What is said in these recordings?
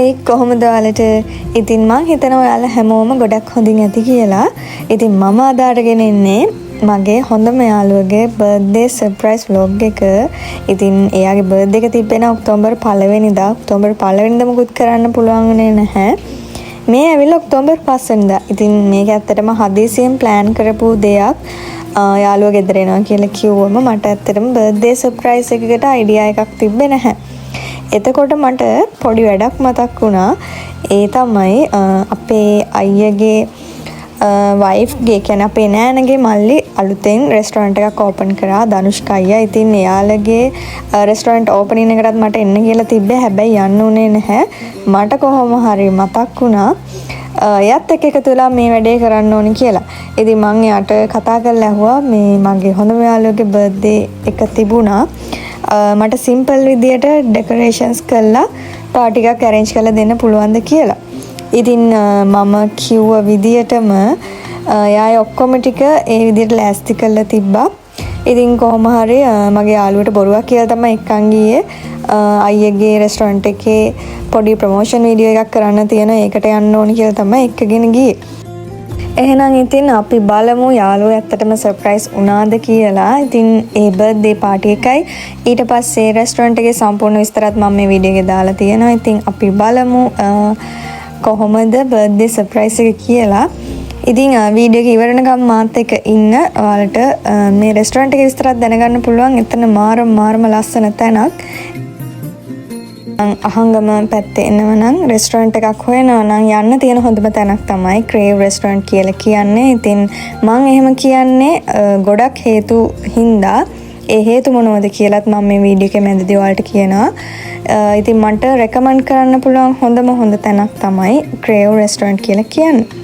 Hi කොහොමද ඔයාලට? ඉතින් මං හිතනවා ඔයාලා හැමෝම ගොඩක් හොඳින් ඇති කියලා. ඉතින් මම අද අරගෙන ඉන්නේ මගේ හොඳම යාළුවගේ බර්ත්ඩේ සර්ප්‍රයිස් vlog එක. ඉතින් එයාගේ බර්ත්ඩේ එක තිබෙන ඔක්තෝබර් 1 වෙනිදා. ඔක්තෝබර් 1 වෙනිදා මුකුත් කරන්න පුළුවන් වුණේ නැහැ. මේ ඇවිල්ලා ඔක්තෝබර් 5 වෙනිදා. ඉතින් මේක ඇත්තටම හදිසියෙන් ප්ලෑන් කරපු දෙයක්. යාළුවා ගෙදර එනවා කියලා කිව්වම මට ඇත්තටම බර්ත්ඩේ සර්ප්‍රයිස් එකකට අයිඩියා එකක් තිබ්බේ නැහැ. එතකොට මට පොඩි වැඩක් මතක් වුණා. ඒ තමයි අපේ අයියගේ වයිෆ්ගේ කියන්නේ අපේ නෑනගේ මල්ලි අලුතෙන් රෙස්ටොරන්ට් එකක් ඕපන් කරා ධනුෂ්ක අයියා. ඉතින් එයාලගේ රෙස්ටොරන්ට් ඕපනින් එකටත් මට එන්න කියලා තිබ්බේ. හැබැයි යන්න උනේ නැහැ. මට කොහොම හරි මතක් වුණා එයාත් එක්ක එකතු වෙලා මේ වැඩේ කරන්න ඕනි කියලා. ඉතින් මම එයාට කතා කරලා ඇහුවා මේ මගේ හොඳම යාළුවගේ බර්ත්ඩේ එක තිබුණා. මට සිම්පල් විදියට ඩෙකොරේෂන්ස් කරලා පාටි එකක් අරේන්ජ් කරලා දෙන්න පුළුවන්ද කියලා. ඉතින් මම කිව්ව විදියටම එයා ඔක්කොම ටික ඒ විදියට ලෑස්ති කරලා තිබ්බා. ඉතින් කොහොම හරි මගේ යාළුවට බොරුවක් කියලා තමයි එක්කන් ගියේ. අයියගේ රෙස්ටොරන්ට් එකේ පොඩි ප්‍රොමෝෂන් වීඩියෝ එකක් කරන්න තියෙනවා. ඒකට යන්න ඕනි කියලා තමයි එක්කගෙන ගියේ. එහෙනම් ඉතින් අපි බලමු යාළුවෝ ඇත්තටම සර්ප්‍රයිස් වුණාද කියලා. ඉතින් ඒ බර්ත්ඩේ පාටි එකයි ඊට පස්සේ රෙස්ටොරන්ට් එකේ සම්පූර්ණ විස්තරත් මම මේ වීඩියෝ එකේ දාලා තියෙනවා. ඉතින් අපි බලමු කොහොමද බර්ත්ඩේ සර්ප්‍රයිස් එක කියලා. ඉතින් වීඩියෝ එක ඉවර වෙනකම් මාත් එක්ක ඉන්න. ඔයාලට මේ රෙස්ටොරන්ට් එකේ විස්තරත් දැනගන්න පුළුවන්. එතන මාරම ලස්සන තැනක්. අහංගම පැත්තේ එනවා නම් රෙස්ටොරන්ට් එකක් හොයනවා නම් යන්න තියෙන හොඳම තැනක් තමයි ක්‍රේව් රෙස්ටොරන්ට් කියලා කියන්නේ. ඉතින් මම එහෙම කියන්නේ ගොඩක් හේතු හින්දා ඒ හේතු මොනවද කියලාත් මම මේ වීඩියෝ එකේ මැදදී ඔයාලට කියනවා. ඉතින් මට රෙකමන්ඩ් කරන්න පුළුවන් හොඳ තැනක් තමයි ක්‍රේව් රෙස්ටොරන්ට් කියලා කියන්නේ.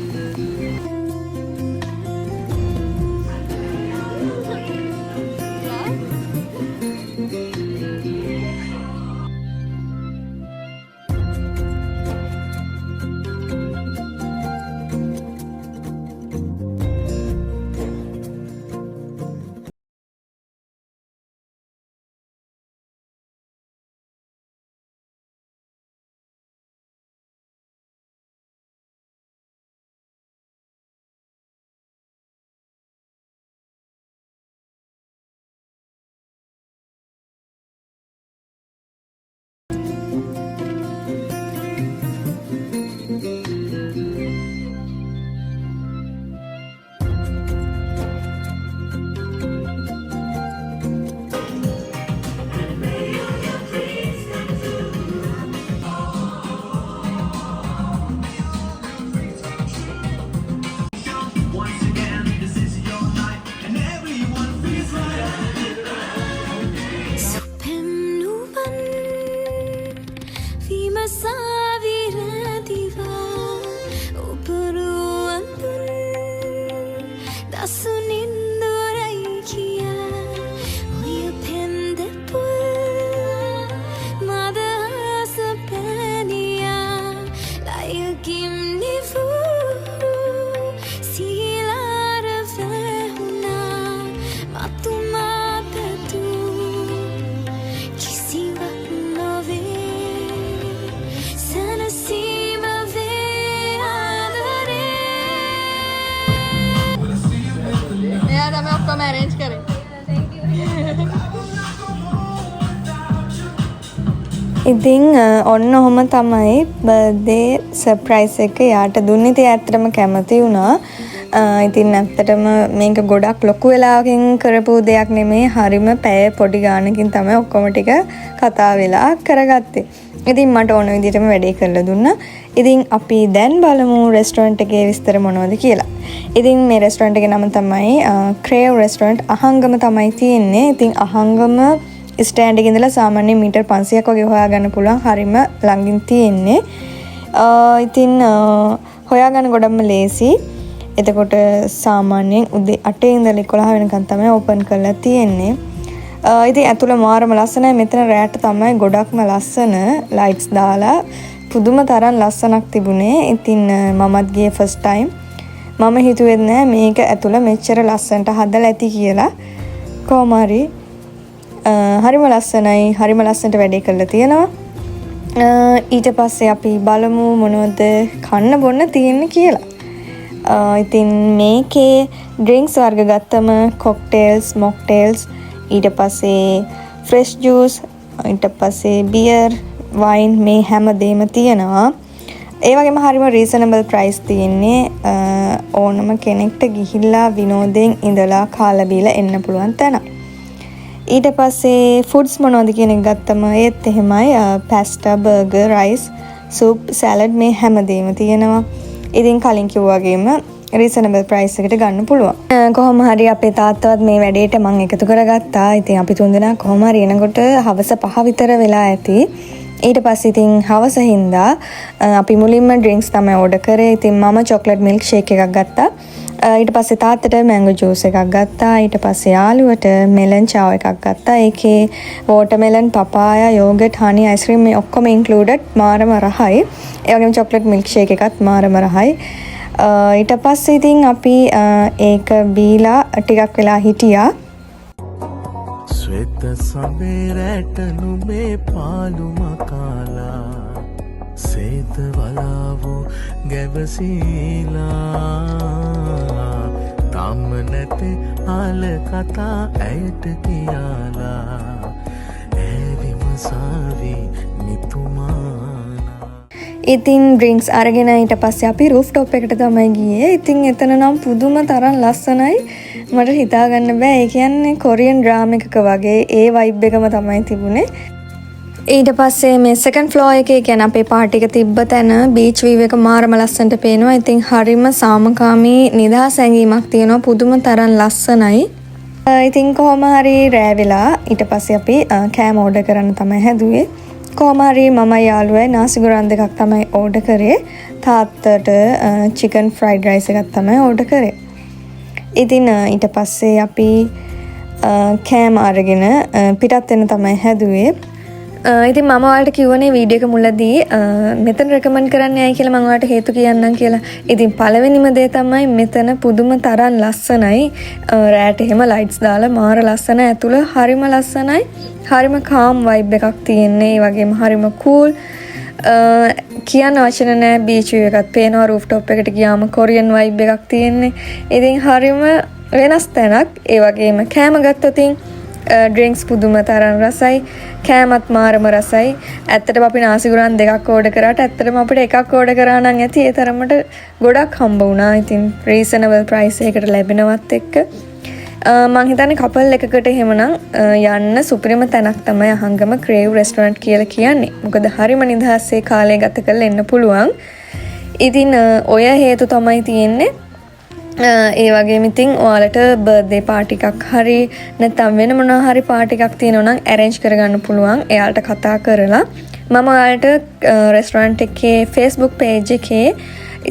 अरेंज करें. ඉතින් ඔන්න ඔහොම තමයි බර්ත්ඩේ සර්ප්‍රයිස් එක යාට දුන්නේ. ඉතින් ඇත්තටම කැමති වුණා. ඉතින් ඇත්තටම මේක ගොඩක් ලොකු වෙලාවකින් කරපු දෙයක් නෙමෙයි. හරිම පැය පොඩි ගානකින් තමයි ඔක්කොම ටික කතා වෙලා කරගත්තේ. ඉතින් මට ඕන විදිහටම වැඩේ කරලා දුන්නා. ඉතින් අපි දැන් බලමු රෙස්ටොරන්ට් එකේ විස්තර මොනවද කියලා. ඉතින් මේ රෙස්ටොරන්ට් එකේ නම තමයි ක්‍රේව් රෙස්ටොරන්ට්. අහංගම තමයි තියෙන්නේ. ඉතින් අහංගම ස්ටෑන්ඩ් එකේ ඉඳලා සාමාන්‍ය මීටර් 500ක් වගේ හොයාගන්න පුළුවන්. හරිම ළඟින් තියෙන්නේ. ඉතින් හොයාගන්න ගොඩක්ම ලේසි. එතකොට සාමාන්‍යයෙන් උදේ 8 ඉඳලා 11 වෙනකන් තමයි ඕපන් කරලා තියෙන්නේ. ඉතින් ඇතුළ මාරම ලස්සනයි. මෙතන රැට තමයි ගොඩක්ම ලස්සන ලයිට්ස් දාලා පුදුම තරම් ලස්සනක් තිබුණේ. ඉතින් මමත් ගියේ ෆස්ට් ටයිම්. මම හිතුවේ නෑ මේක ඇතුළ මෙච්චර ලස්සනට හදලා ඇති කියලා. කොහොම හරි හරිම ලස්සනයි. හරිම ලස්සනට වැඩේ කරලා තියෙනවා. ඊට පස්සේ අපි බලමු මොනවද කන්න බොන්න තියෙන්නේ කියලා. ඉතින් මේකේ ඩ්‍රින්ක්ස් වර්ග ගත්තම කොක්ටේල්ස්, මොක්ටේල්ස්, ඊට පස්සේ ෆ්‍රෙෂ් ජූස්, ඊට පස්සේ බියර්, වයින් මේ හැමදේම තියෙනවා. ඒ වගේම හරිම රීසනබල් ප්‍රයිස් තියෙන්නේ. ඕනම කෙනෙක්ට ගිහිල්ලා විනෝදයෙන් ඉඳලා කාලා බීලා එන්න පුළුවන් තැන. ඊට පස්සේ ෆුඩ්ස් මොනවද කියන එක ගත්තම ඒත් එහෙමයි. Pasta, burger, rice, soup, salad මේ හැමදේම තියෙනවා. ඉතින් කලින් කිව්වා වගේම රීසනබල් ප්‍රයිස් එකට ගන්න පුළුවන්. කොහොම හරි අපේ තාත්තවත් මේ වැඩේට මම එකතු කරගත්තා. ඉතින් අපි තුන්දෙනා කොහොම හරි එනකොට හවස 5 විතර වෙලා ඇති. ඊට පස්සේ ඉතින් හවස හින්දා අපි මුලින්ම ඩ්‍රින්ක්ස් තමයි ඕඩර් කරේ. ඉතින් මම චොක්ලට් මිල්ක් ෂේක් එකක් ගත්තා. ඊට පස්සේ තාත්තට මැංගෝ ජූස් එකක් ගත්තා. ඊට පස්සේ යාළුවට මෙලන් චාව එකක් ගත්තා. ඒකේ වෝටර්මෙලන්, පපායා, යෝගට්, හනි, අයිස්ක්‍රීම් මේ ඔක්කොම ඉන්ක්ලූඩඩ්. මාරම රහයි. ඒ වගේම චොක්ලට් මිල්ක් ෂේක් එකත් මාරම රහයි. ඊට පස්සේ ඉතින් අපි ඒක බීලා ටිකක් වෙලා හිටියා. ශ්වෙත සමේරට නුඹේ පාළු මකාලා සේත වලාවෝ ගැවසීලා තම නැතේ ආල කතා ඇයට කියාලා ඇවිමසාවි නිතුමාලා. ඉතින් ඩ්‍රින්ක්ස් අරගෙන ඊට පස්සේ අපි රූෆ් টොප් එකට තමයි ගියේ. ඉතින් එතන නම් පුදුම තරම් ලස්සනයි. මට හිතාගන්න බෑ. ඒ කියන්නේ කොරියන් ඩ්‍රාමා එකක වගේ ඒ වයිබ් එකම තමයි තිබුණේ. ඊට පස්සේ මේ සෙකන්ඩ් ෆ්ලෝර් එකේ කියන්නේ අපේ පාටි එක තිබ්බ තැන බීච් වීව් එක මාරම ලස්සනට පේනවා. ඉතින් හරිම සාමකාමී නිදහස් ඇඟීමක් තියෙනවා. පුදුම තරම් ලස්සනයි. ඉතින් කොහොම හරි රෑ වෙලා ඊට පස්සේ අපි කෑම ඕඩර් කරන්න තමයි හැදුවේ. කොහොම හරි මම යාළුවයි නාසිගුරන් දෙකක් තමයි ඕඩර් කරේ. තාත්තට චිකන් ෆ්‍රයිඩ් රයිස් එකක් තමයි ඕඩර් කරේ. ඉතින් ඊට පස්සේ අපි කෑම අරගෙන පිටත් වෙන තමයි හැදුවේ. ඉතින් මම ඔයාලට කිව්වනේ වීඩියෝ එක මුලදී මෙතන රෙකමන්ඩ් කරන්න යයි කියලා මම ඔයාලට හේතු කියන්නම් කියලා. ඉතින් පළවෙනිම දේ තමයි මෙතන පුදුම තරම් ලස්සනයි. රෑට එහෙම ලයිට්ස් දාලා මාර ලස්සනයි. ඇතුළ හරිම ලස්සනයි. හරිම කාම් වයිබ් එකක් තියෙන්නේ. ඒ වගේම හරිම කූල්. කියන්න වචන නෑ. බීච් වීව් එකත් පේනවා. රූෆ් টොප් එකට ගියාම කොරියන් වයිබ් එකක් තියෙන්නේ. ඉතින් හරිම වෙනස් තැනක්. ඒ වගේම කෑම ගත්තොත් ඩ්‍රින්ක්ස් පුදුම තරම් රසයි. කෑමත් මාරම රසයි. ඇත්තටම අපි නාසිගුරන් දෙකක් ඕඩර් කරාට ඇත්තටම අපිට එකක් ඕඩර් කරා නම් ඇති. ඒ තරමට ගොඩක් හම්බ වුණා. ඉතින් රීසනබල් ප්‍රයිස් එකකට ලැබෙනවත් එක්ක මම හිතන්නේ කපල් එකකට එහෙමනම් යන්න සුපිරිම තැනක් තමයි අහංගම ක්‍රේව් රෙස්ටොරන්ට් කියලා කියන්නේ. මොකද හරිම නිදහසේ කාලය ගත කරලා එන්න පුළුවන්. ඉතින් ඔය හේතු තමයි තියෙන්නේ. ඒ වගේම ඉතින් ඔයාලට බර්ත්ඩේ පාටි එකක් හරි නැත්නම් වෙන මොනවා හරි පාටි එකක් තියෙනවා නම් arrange කරගන්න පුළුවන්. එයාලට කතා කරලා මම ඔයාලට රෙස්ටොරන්ට් එකේ Facebook page එකේ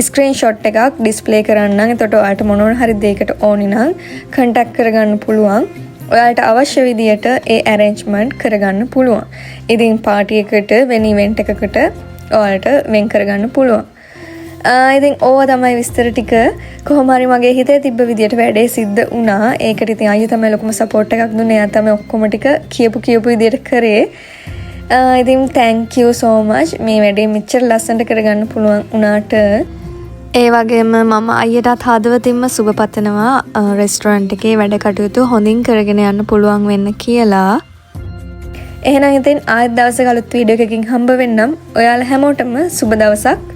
ස්ක්‍රීන්ෂොට් එකක් ඩිස්ප්ලේ කරන්නම්. එතකොට ඔයාලට මොනවා හරි දෙයකට ඕනි නම් contact කරගන්න පුළුවන්. ඔයාලට අවශ්‍ය විදියට ඒ arrangement කරගන්න පුළුවන්. ඉතින් පාටි එකකට වෙන event එකකට ඔයාලට වෙන් කරගන්න පුළුවන්. ඉතින් ඕවා තමයි විස්තර ටික. කොහොම හරි මගේ හිතේ තිබ්බ විදියට වැඩේ සිද්ධ වුණා. ඒකට ඉතින් අයියා තමයි ලොකුම සපෝට් එකක් දුන්නේ. එයා තමයි ඔක්කොම ටික කියපු විදියට කරේ. ඉතින් thank you so much මේ වැඩේ මෙච්චර ලස්සනට කරගන්න පුළුවන් වුණාට. ඒ වගේම මම අයියටත් හදවතින්ම සුබ පතනවා රෙස්ටොරන්ට් එකේ වැඩ කටයුතු හොඳින් කරගෙන යන්න පුළුවන් වෙන්න කියලා. එහෙනම් ඉතින් ආයෙත් දවසක අලුත් වීඩියෝ එකකින් හම්බ වෙන්නම්. ඔයාලා හැමෝටම සුබ දවසක්.